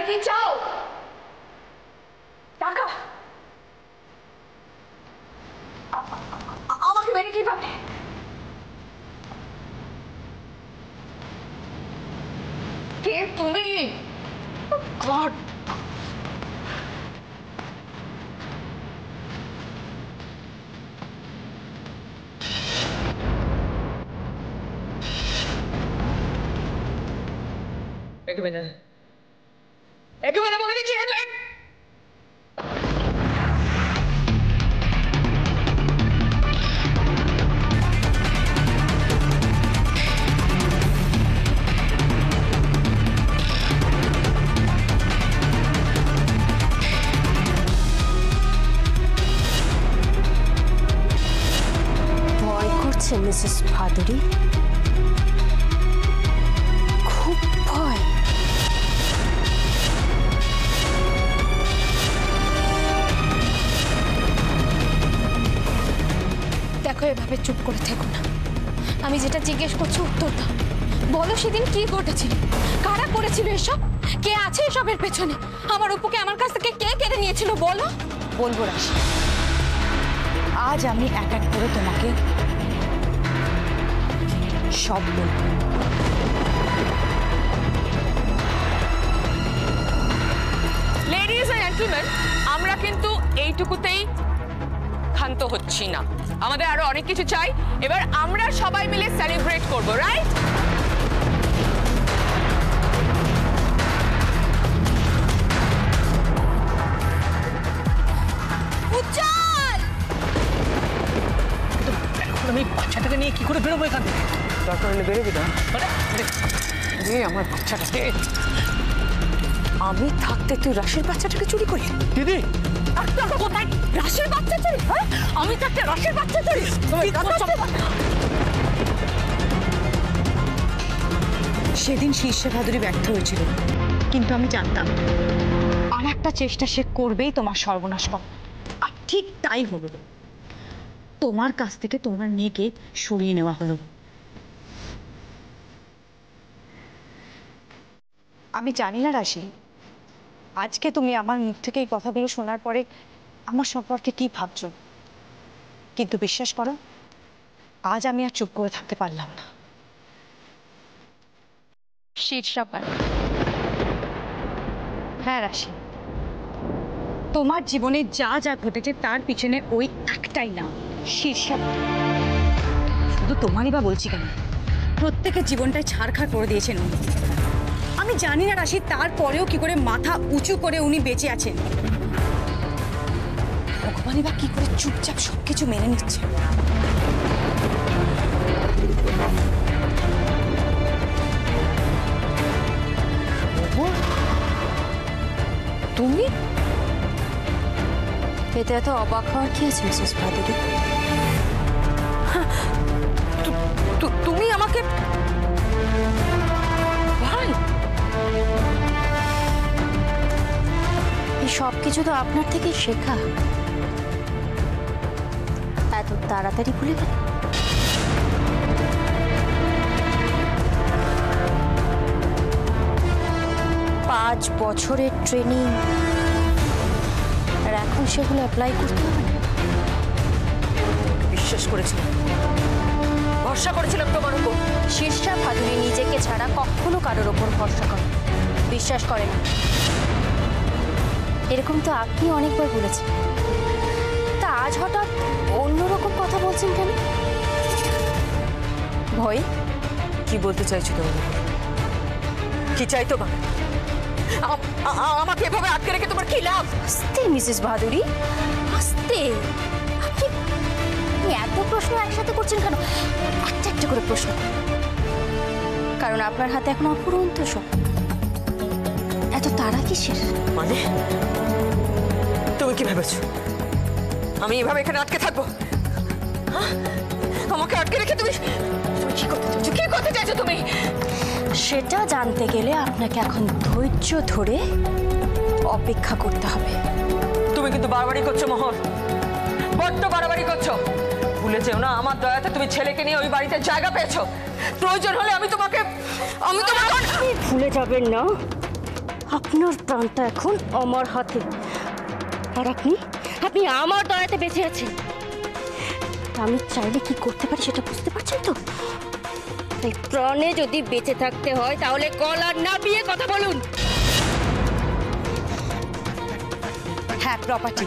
কি চাও? টাকা? আমাকে মেরে কি পাবে? কে তুমি? গড, একেবারে বলে দিচ্ছি মিসেস ভাদুরী, খুব ভয়। দেখো, এভাবে চুপ করে থেকো না। আমি যেটা জিজ্ঞেস করছি উত্তর দাও। বলো, সেদিন কি ঘটেছিল? কারা করেছিল এসব? কে আছে এসবের পেছনে? আমার অপুকে আমার কাছ থেকে কে কেড়ে নিয়েছিল বলো। বলবো রাশি, আজ আমি এক এক করে তোমাকে সব বলবো। লেডিজ এন্ড জেন্টলম্যান, আমরা কিন্তু এইটুকুতেই ক্ষান্ত হচ্ছি না। আমাদের আরো অনেক কিছু চাই। এবার আমরা সবাই মিলে সেলিব্রেট করব, রাইট? উজ্জ্বল, এখন আমি বাচ্চাটাকে নিয়ে কি করে বেরোবো এখান থেকে? দরকার হলে বেরোবি না। মানে আমার বাচ্চাটাকে আমি থাকতে তুই রাশির বাচ্চাটাকে চুরি করি? দিদি, কোথায় রাশের বাচ্চা চুরি? আমি থাকতে রাশের বাচ্চা চুরি? সেদিন শীর্ষে ভাদুরী ব্যর্থ হয়েছিল, কিন্তু আমি জানতাম আর একটা চেষ্টা সে করবেই তোমার সর্বনাশ করা। আর ঠিক তাই হলো। তোমার কাছ থেকে তোমার মেয়েকে সরিয়ে নেওয়া হলো। আমি জানি না রাশি, আজকে তুমি আমার মুখ থেকে এই কথাগুলো শোনার পরে আমার সম্পর্কে কি ভাবছো, কিন্তু বিশ্বাস করো, আজ আমি আর চুপ করে থাকতে পারলাম না। শীর্ষাপার, হ্যাঁ রাশি, তোমার জীবনে যা যা ঘটেছে তার পিছনে ওই একটাই নাম, শীর্ষা। শুধু তোমারই বা বলছি কেন, প্রত্যেকের জীবনটাই ছাড়খাড় করে দিয়েছেন উনি। আমি জানি না রাশি, তারপরেও কি করে মাথা উঁচু করে উনি বেঁচে আছেন। ভগবানই বা কি করে চুপচাপ সবকিছু মেনে নিচ্ছে। তুমি? এতে এত অবাক হওয়ার কি আছে মিসেস ভাদুরী? তুমি আমাকে ভাই? এই সব কিছু তো আপনার থেকেই শেখা। এত তাড়াতাড়ি ভুলে গেল? 5 বছরের ট্রেনিং, আর এখন সেগুলো অ্যাপ্লাই করতে হবে না? বিশ্বাস করেছিলাম, ভরসা করেছিলাম তোমার উপর। শীর্ষা ভাদুরী নিজেকে ছাড়া কখনো কারোর ওপর ভরসা করে বিশ্বাস করে না। এরকম তো আপনি অনেকবার বলেছেন, তা আজ হঠাৎ অন্যরকম কথা বলছেন কেন? ভয়? কি বলতে চাইছো তোমার? কি চাই তোমার? আমাকে এভাবে আটকে রেখে তোমার কি লাভ? আস্তে মিসেস ভাদুরী, আস্তে। আপনি এত প্রশ্ন একসাথে করছেন কেন? একটা একটা করে প্রশ্ন, কারণ আপনার হাতে এখন অফুরন্ত সব। এত তাড়া কিসের? মানে তুমি কি ভেবেছো আমি এভাবে এখানে আটকে থাকবো? আমাকে আটকে রেখে তুমি কি করতে চাইছো? কি করতে চাইছো তুমি? সেটা জানতে গেলে আপনাকে এখন ধৈর্য ধরে অপেক্ষা করতে হবে। তুমি কিন্তু বাড়াবাড়ি করছো মোহর, বড্ড বাড়াবাড়ি করছো। ভুলে যেও না, আমার দয়াতে তুমি ছেলেকে নিয়ে ওই বাড়িতে জায়গা পেয়েছো। প্রয়োজন হলে আমি তোমাকে ভুলে যাবেন না, আপনার প্রাণটা এখন আমার হাতে, আর আপনি আপনি আমার দয়াতে বেঁচে আছেন। আমি চাইলে কি করতে পারি সেটা বুঝতে পারছেন তো? তাই প্রাণে যদি বেঁচে থাকতে হয় তাহলে গলা নামিয়ে কথা বলুন। হ্যাঁ, প্রপার্টি,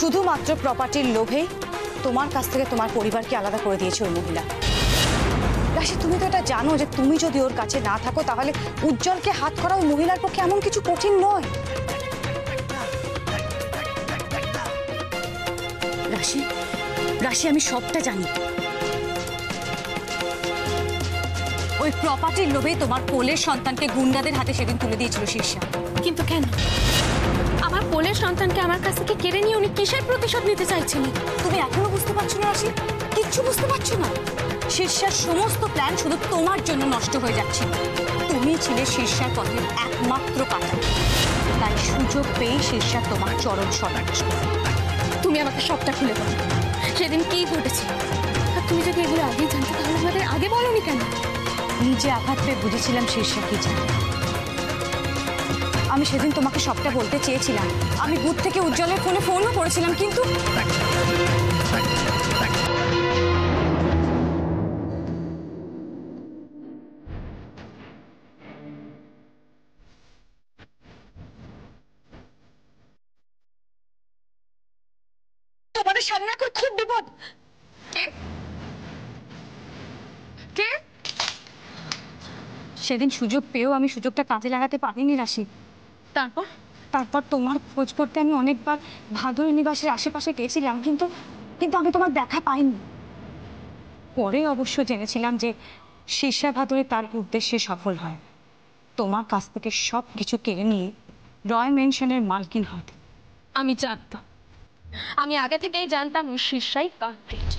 শুধুমাত্র প্রপার্টির লোভেই তোমার কাছ থেকে তোমার পরিবারকে আলাদা করে দিয়েছে ওই মহিলা। রাশি, তুমি তো এটা জানো যে তুমি যদি ওর কাছে না থাকো তাহলে উজ্জ্বলকে হাত করা ওই মহিলার পক্ষে এমন কিছু কঠিন নয়। রাশি, রাশি, আমি সবটা জানি। ওই প্রপার্টির লোভে তোমার কোলের সন্তানকে গুন্ডাদের হাতে সেদিন তুলে দিয়েছিল শীর্ষা। কিন্তু কেন? আমার কোলের সন্তানকে আমার কাছ থেকে কেড়ে নিয়ে উনি কিসের প্রতিশোধ নিতে চাইছিলেন? তুমি এখনো বুঝতে পারছো না রাশি? কিচ্ছু বুঝতে পারছো না? শীর্ষার সমস্ত প্ল্যান শুধু তোমার জন্য নষ্ট হয়ে যাচ্ছে। তুমি ছিলে শীর্ষার পথের একমাত্র কাঁটা, তাই সুযোগ পেয়ে শীর্ষা তোমার চরম সর্বনাশ করে। তুমি আমাকে সবটা খুলে বলো, সেদিন কি ঘটেছে? আর তুমি যদি এগুলো আগেই জানতে তাহলে আমাদের আগে বলোনি কেন? নিজে আঘাত পেয়ে বুঝেছিলাম শীর্ষা কি জানে। আমি সেদিন তোমাকে সবটা বলতে চেয়েছিলাম। আমি বুথ থেকে উজ্জ্বলের ফোনও করেছিলাম, কিন্তু তোমাদের সামনে এখন খুব বিপদ। কে? সেদিন সুযোগ পেয়েও আমি সুযোগটা কাজে লাগাতে পারিনি রাশি। তারপর তারপর তোমার খোঁজ করতে আমি অনেকবার ভাদুরী নিবাসের আশেপাশে গেছিলাম, কিন্তু কিন্তু আমি তোমার দেখা পাইনি। পরে অবশ্য জেনেছিলাম যে শীর্ষা ভাদুরী তার উদ্দেশ্যে সফল হয়, তোমার কাছ থেকে সব কিছু কেড়ে নিয়ে রয় মেনশনের মালকিন হয়। আমি জানতাম, আমি আগে থেকেই জানতাম ওই শীর্ষাই কালপ্রিট।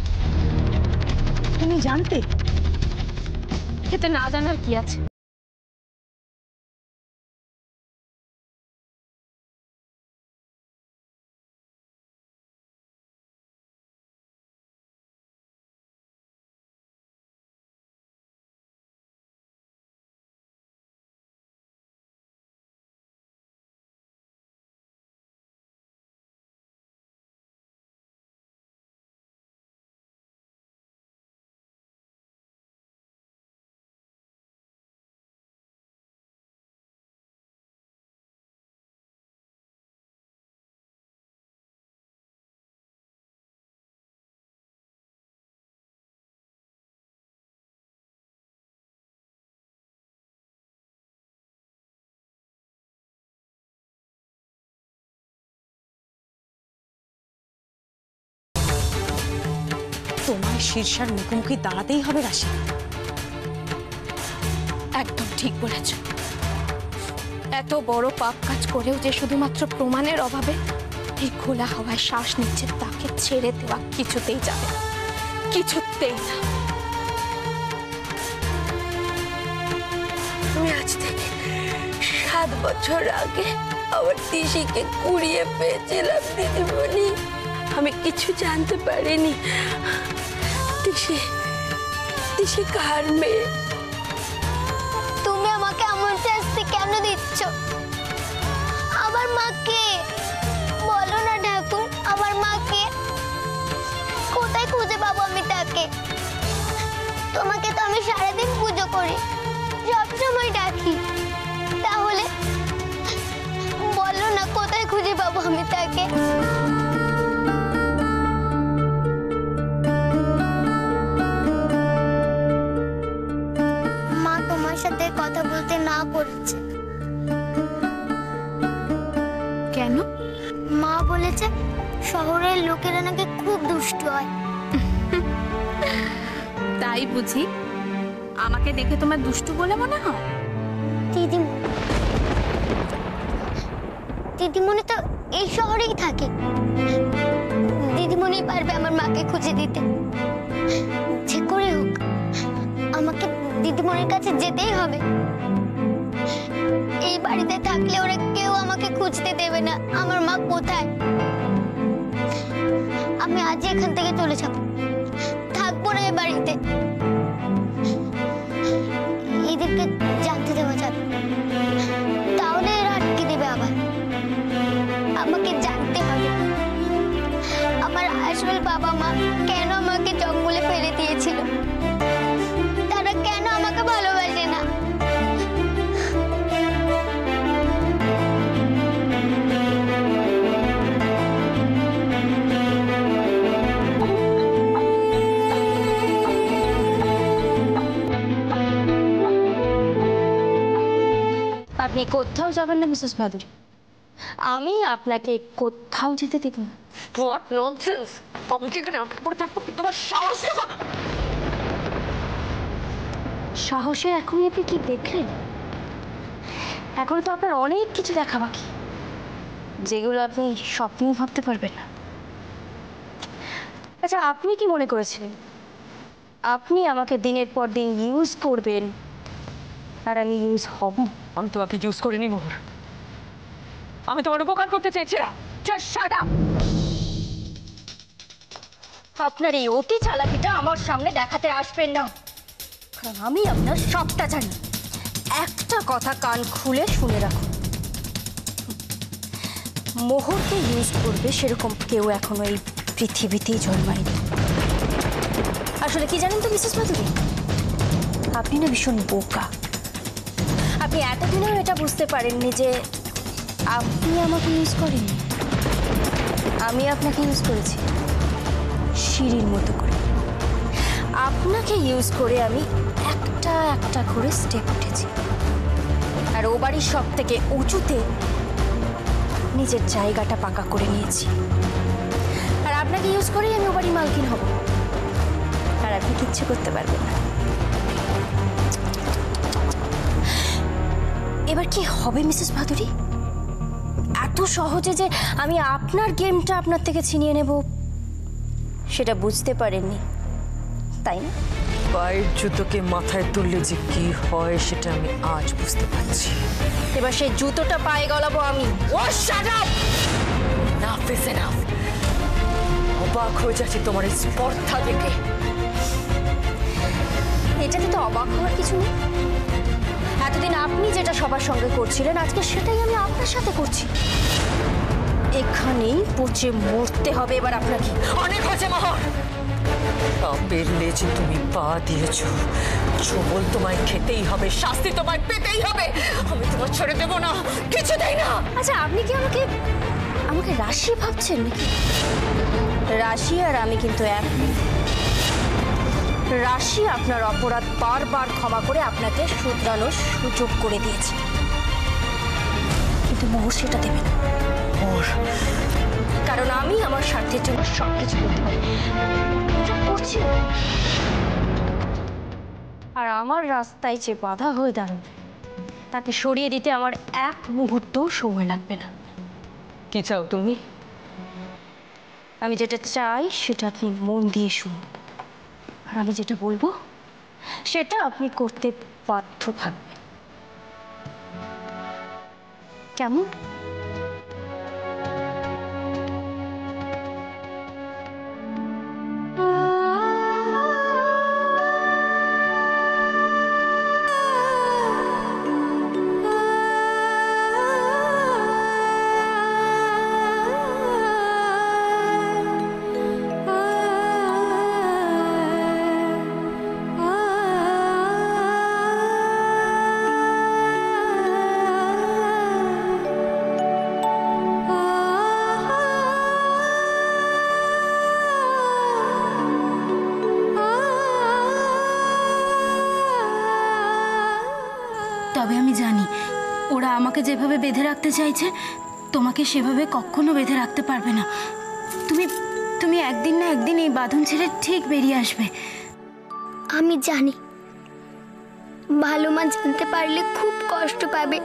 তুমি জানতে? এতে না জানার কি আছে? তোমার শীর্ষার মুখোমুখি দাঁড়াতেই হবে রাশি। একদম ঠিক বলেছ। এত বড় পাপ কাজ করেও যে শুধুমাত্র প্রমাণের অভাবে এই খোলা হাওয়ায় শ্বাস নিচ্ছে, তাকে ছেড়ে দেওয়া কিছুতেই যাবে না, কিছুতেই না। আমি আজ থেকে 7 বছর আগে আমার দিশিকে কুড়িয়ে পেয়েছিলাম দিদিমণি। আমি কিছু জানতে পারিনি দিশি কার মেয়ে। তুমি আমাকে এমন শাস্তি কেন দিচ্ছ? আমার মাকে বলো না ঠাকুর, আমার মাকে কোথায় খুঁজে পাবো আমি তাকে? তোমাকে তো আমি সারাদিন পুজো করি, সবসময় ডাকি, তাহলে বলো না কোথায় খুঁজে পাবো আমি তাকে? মা তোমার সাথে কথা বলতে না করেছে। কেন? মা বলেছে শহরের লোকেরা নাকি খুব দুষ্টু হয়। তাই বুঝি? আমাকে দেখে তোমার দুষ্টু বলে মনে হয়? দিদিমণি তো এই শহরেই থাকে। দিদিমণি পারবে আমার মাকে খুঁজে দিতে। যে করে হোক আমাকে দিদিমণির কাছে যেতেই হবে। এই বাড়িতে থাকলে ওরা কেউ আমাকে খুঁজতে দেবে না আমার মা কোথায়। আমি আজই এখান থেকে চলে যাব, থাকবো না এই বাড়িতে। এদেরকে জানতে দেওয়া যাবে, তাহলে এরা কেন আমাকে জঙ্গলে ফেলে দিয়েছিল? তারা কেন আমাকে ভালোবাসে না? আপনি কোথাও যাবেন না মিসেস ভাদুরী, আমি আপনাকে কোথাও যেতে দেব না। What nonsense! আমি কি এখানে আটকে পড়ে থাকবো? তোমার সাহস কত? সাহসে এখনই আপনি কি দেখলেন? এখন তো আপনার অনেক কিছু দেখা বাকি, যেগুলো আপনি স্বপ্নেও ভাবতে পারবেন না। আচ্ছা, আপনি কি মনে করেছিলেন আপনি আমাকে দিনের পর দিন ইউজ করবেন আর আমি ইউজ হব? আমি তোমাকে ইউজ করিনি মোহর। আমি তোমার উপকার করতে চেয়েছিলাম। Just shut up! আপনার এই অতি চালাকিটা আমার সামনে দেখাতে আসবেন না, কারণ আমি আপনার সবটা জানি। একটা কথা কান খুলে শুনে রাখুন, মোহরকে ইউজ করবে সেরকম কেউ এখনো এই পৃথিবীতেই জন্মায়নি। আসলে কি জানেন তো মিসেস মাধুরী, আপনি না ভীষণ বোকা। আপনি এতদিনেও এটা বুঝতে পারেননি যে আপনি আমাকে ইউজ করেননি, আমি আপনাকে ইউজ করেছি সিঁড়ির মতো করে। আপনাকে ইউজ করে আমি একটা একটা করে স্টেপ উঠেছি, আর ও বাড়ির সব থেকে উঁচুতে নিজের জায়গাটা পাকা করে নিয়েছি। আর আপনাকে ইউজ করেই আমি ও বাড়ির মালকিন হব, আর আপনি কিচ্ছু করতে পারবেন না। এবার কি হবে মিসেস ভাদুরী? এত সহজে যে আমি আপনার গেমটা আপনার থেকে ছিনিয়ে নেব সেটা বুঝতে পারেননি, তাই না? পায়ের জুতোকে মাথায় তুললে যে কি হয় সেটা আমি আজ বুঝতে পারছি। এবার সেই জুতোটা পায়ে গলাবো আমি। Oh, shut up! Enough is enough! অবাক হয়ে যাচ্ছে তোমার এই স্পর্ধা দেখে। এটাতে তো অবাক হওয়ার কিছু নেই। এতদিন আপনি যেটা সবার সঙ্গে করছিলেন, আজকে সেটাই আমি আপনার সাথে করছি। এখানেই পচে মরতে হবে এবার আপনাকে। অনেক হয়েছে মোহর। পাপের লেজে তুমি পা দিয়েছো, ছবল তোমায় খেতেই হবে, শাস্তি তোমায় পেতেই হবে। আমি তোমার ছেড়ে দেবো না, কিছু দেই না। আচ্ছা, আপনি কি আমাকে আমাকে রাশি ভাবছেন নাকি? রাশি আর আমি কিন্তু এক নই। রাশি আপনার অপরাধ বারবার ক্ষমা করে আপনাকে শুধরানোর সুযোগ করে দিয়েছে, কিন্তু মোহর সেটা দেবে না। মোহর, কারণ আমি আমার স্বার্থের জন্য সবকিছু করতে পারি, এটা করছি। আর আমার রাস্তায় যে বাধা হয়ে দাঁড়াবে তাকে সরিয়ে দিতে আমার এক মুহূর্তও সময় লাগবে না। কি চাও তুমি? আমি যেটা চাই সেটা আপনি মন দিয়ে শুনুন, আর আমি যেটা বলবো সেটা আপনি করতে বাধ্য থাকবেন। কেমন? তবে আমি জানি ওরা আমাকে যেভাবে বেঁধে রাখতে চাইছে তোমাকে সেভাবে কখনো বেঁধে রাখতে পারবে না। তুমি তুমি একদিন না একদিন এই বাঁধন ছেড়ে ঠিক বেরিয়ে আসবে। আমি জানি ভালো মা জানতে পারলে খুব কষ্ট পাবে,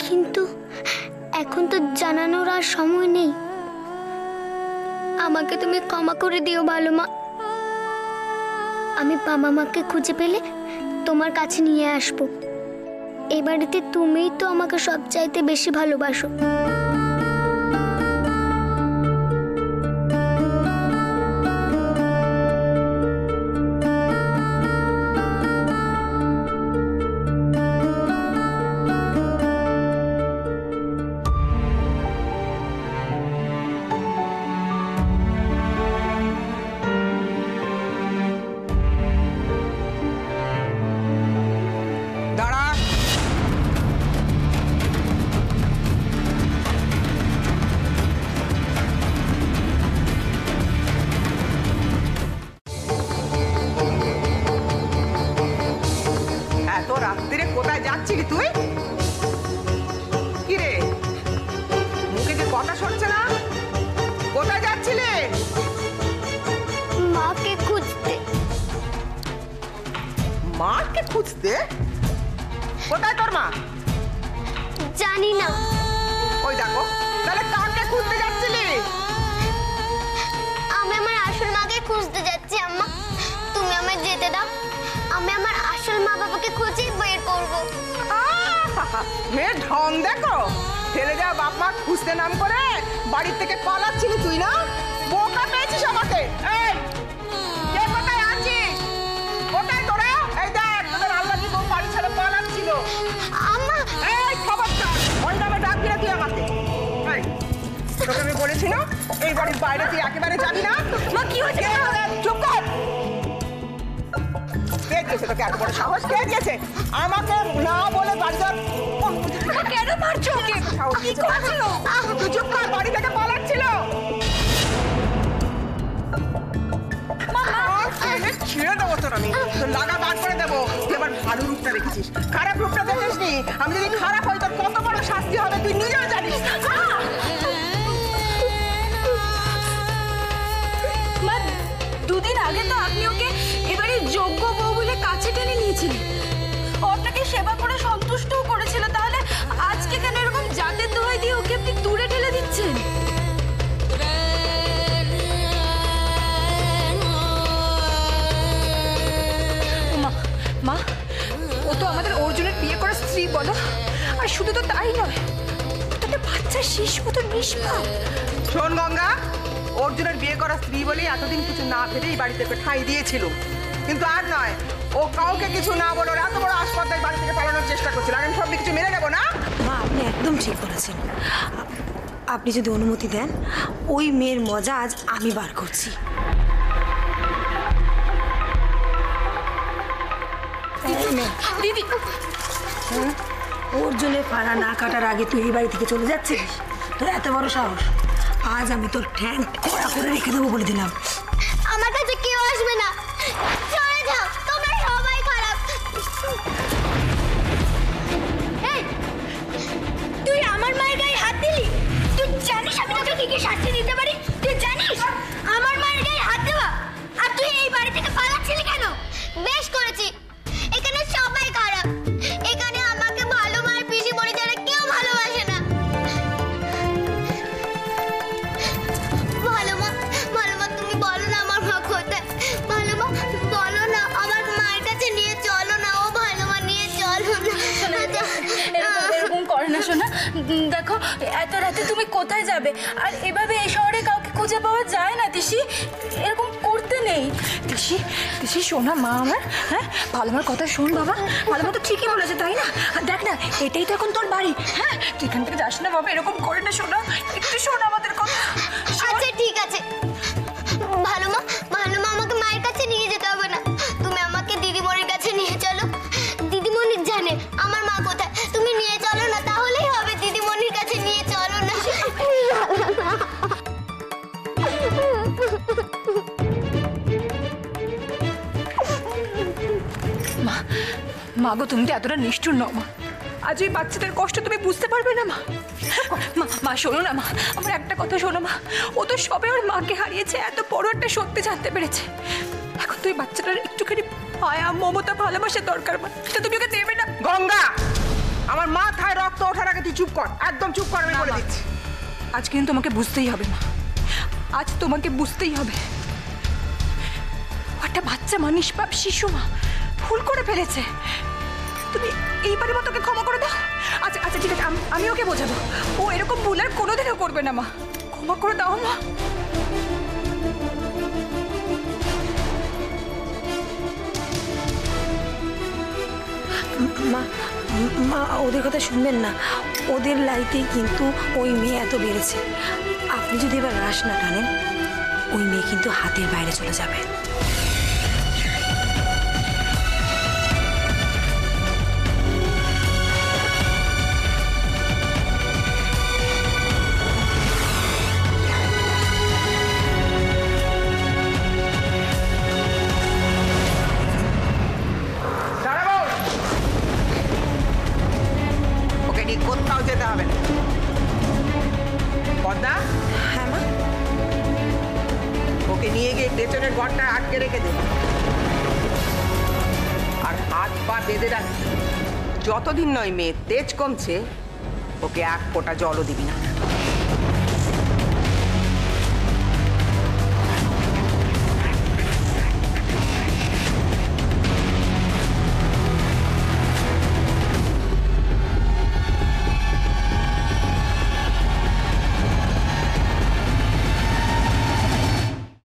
কিন্তু এখন তো জানানোর আর সময় নেই। আমাকে তুমি ক্ষমা করে দিও ভালো মা। আমি বাবা মাকে খুঁজে পেলে তোমার কাছে নিয়ে আসবো। এই বাড়িতে তুমিই তো আমাকে সবচাইতে বেশি ভালোবাসো। যাচ্ছিলি তুই? কি রে, মুখে যে কথা সরছে না? কোথায় যাচ্ছিলে? মাকে খুঁজতে। মাকে খুঁজতে? কোথায় তোর মা? জানি না। ওই দেখো, তাহলে কাকে খুঁজতে যাচ্ছিলি? আমি আমার আসল মাকে খুঁজতে যাচ্ছি আম্মা। তুমি আমায় যেতে দাও, আমি আমার আসল মা বাবাকে খুঁজে বের করবো। মেয়ের ঢং দেখো, ফেলে যাওয়া বাপ মা খুঁজতে নাম করে বাড়ির থেকে পালাচ্ছিলি তুই না? বোকা পেয়েছিস আমাকে। এই, কে কোথায় আছিস? কোথায় তোরা? এই দেখ, তোদের আল্লাহ কি বউ বাড়ি ছেড়ে পালাচ্ছিল। আম্মা, এই খবরদার, ওই নামে ডাকবি না তুই আমাকে। এই, তোকে আমি বলেছি না এই বাড়ির বাইরে তুই একেবারে যাবি না। মা কি হয়েছে? চুপ কর। কে দিয়েছে তোকে এত বড় সাহস? কে দিয়েছে আমাকে না বলে বাড়ি যাওয়ার? কেন মারছো ওকে? কি করছিল? তুই চুপ কর, বাড়ি থেকে পালাচ্ছিল। ছিঁড়ে দেবো তোর, আমি তোর লাগা বার করে দেবো। তুই আমার ভালো রূপটা রেখেছিস, খারাপ রূপটা দেখেছিস। আমি যদি খারাপ হই তোর কত বড় শাস্তি হবে তুই নিজেও জানিস। মা, দুদিন আগে তো আপনি ওকে এবারে যোগ্য বউ বলে কাছে টেনে নিয়েছিলেন, আপনাকে সেবা করে সন্তুষ্টও করেছিল, তাহলে আজকে কেন এরকম জাতের দোহাই দিয়ে ওকে আপনি দূরে ঠেলে দিচ্ছেন? মা, ও তো আমাদের অর্জুনের বিয়ে করা স্ত্রী বলো, আর শুধু তো তাই নয়, একটা বাচ্চা শিশু তো নিষ্পাপ। শোন গঙ্গা, অর্জুনের বিয়ে করা স্ত্রী বলেই এতদিন কিছু না ভেবে এই বাড়ি থেকে ঠাঁই দিয়েছিল, কিন্তু আর নয়। ও কাউকে কিছু না বলে ওর এত বড় আসপদ্দায় বাড়ি থেকে পালানোর চেষ্টা করছিল। আর আমি সব কিছু মেনে নেবো না? মা, আপনি একদম ঠিক বলেছেন। আপনি যদি অনুমতি দেন, ওই মেয়ের মজা আজ আমি বার করছি। দিদি, অর্জুনের পাড়া না কাটার আগে তুই এই বাড়ি থেকে চলে যাচ্ছিস? তোর এত বড় সাহস! আজ আমি তোর ঠ্যাং কড়া করে রেখে দেবো বলে দিলাম। আমার কাছে কেউ আসবে না, চলে যাও, তোমরা সবাই খারাপ। এই, তুই আমার মায়ের গায়ে হাত দিলি? তুই জানিস আমি তোকে কি কি শাস্তি দিতে পারি? তুই জানিস আমার মায়ের গায়ে হাত দেওয়া? আর তুই এই বাড়ি থেকে পালাচ্ছিলি কেন? বেশ করেছি, এখানে সবাই খারাপ। এখানে আমাকে ভালো মায়ের পিসি বলে যারা কেউ ভালোবাসে না। ভালো মা, তুমি বলো না আমার মা কোথায়? ভালো মা, বলো না, আমার মায়ের কাছে নিয়ে চলো না। ও ভালো মা, নিয়ে চলো না। এরকম করে না শোনা। দেখো, এত রাতে তুমি কোথায় যাবে? আর এভাবে এই শহরে কাউকে খুঁজে পাওয়া যায় না তিশি, এরকম করতে নেই। তিশি শোনা মা আমার, হ্যাঁ ভালো মার কথা শোন বাবা। ভালো মা তো ঠিকই বলেছে, তাই না? আর দেখ না, এটাই তো এখন তোর বাড়ি। হ্যাঁ, তুই এখান থেকে যাস না বাবা, এরকম করে না শোনা। একটু শোন আমাদের কথা। আচ্ছা ঠিক আছে, ভালো মা, আমাকে মায়ের কাছে নিয়ে যেতে হবে না। তুমি আমাকে দিদিমণির কাছে নিয়ে চলো। দিদিমণি জানে আমার মা কোথায়। তুমি নিয়ে চলো না, তাহলেই হবে। দিদিমণির কাছে নিয়ে চলো না। মা গো, তুমি তো এতটা নিষ্ঠুর নও মা। আজ ওই বাচ্চাদের কষ্ট তুমি বুঝতে পারবে না মা। মা শোনো না মা, আমার একটা কথা শোনো মা। ও তো সবে ওর মাকে হারিয়েছে, এত বড় একটা সত্যি জানতে পেরেছে। এখন তো ওই বাচ্চাটার একটুখানি মায়া, মমতা, ভালোবাসা দরকার মা। সেটা তুমি ওকে দেবে না? গঙ্গা, আমার মাথায় রক্ত ওঠার আগে তুই চুপ কর, একদম চুপ কর, আমি বলে দিচ্ছি। আজ কিন্তু তোমাকে বুঝতেই হবে মা, আজ তোমাকে বুঝতেই হবে। একটা বাচ্চা মা, নিষ্পাপ শিশু মা, ভুল করে ফেলেছে। তুমি এইবারের মতো ওকে ক্ষমা করে দাও। আচ্ছা আচ্ছা ঠিক আছে, আমি ওকে বোঝাবো। ও এরকম ভুল আর কোনোদিনও করবে না মা। ক্ষমা করে দাও মা। মা, ওদের কথা শুনবেন না। ওদের লাইতেই কিন্তু ওই মেয়ে এত বেড়েছে। আপনি যদি এবার রাশ না টানেন, ওই মেয়ে কিন্তু হাতের বাইরে চলে যাবে। কোথাও যেতে হবে না। পদ্মা, হ্যাঁ মা। ওকে নিয়ে গিয়ে পেছনের ঘরটা আটকে রেখে দে, আর হাত পা বেঁধে রাখবি। যতদিন নয় মেয়ের তেজ কমছে, ওকে এক ফোঁটা জলও দিবি না।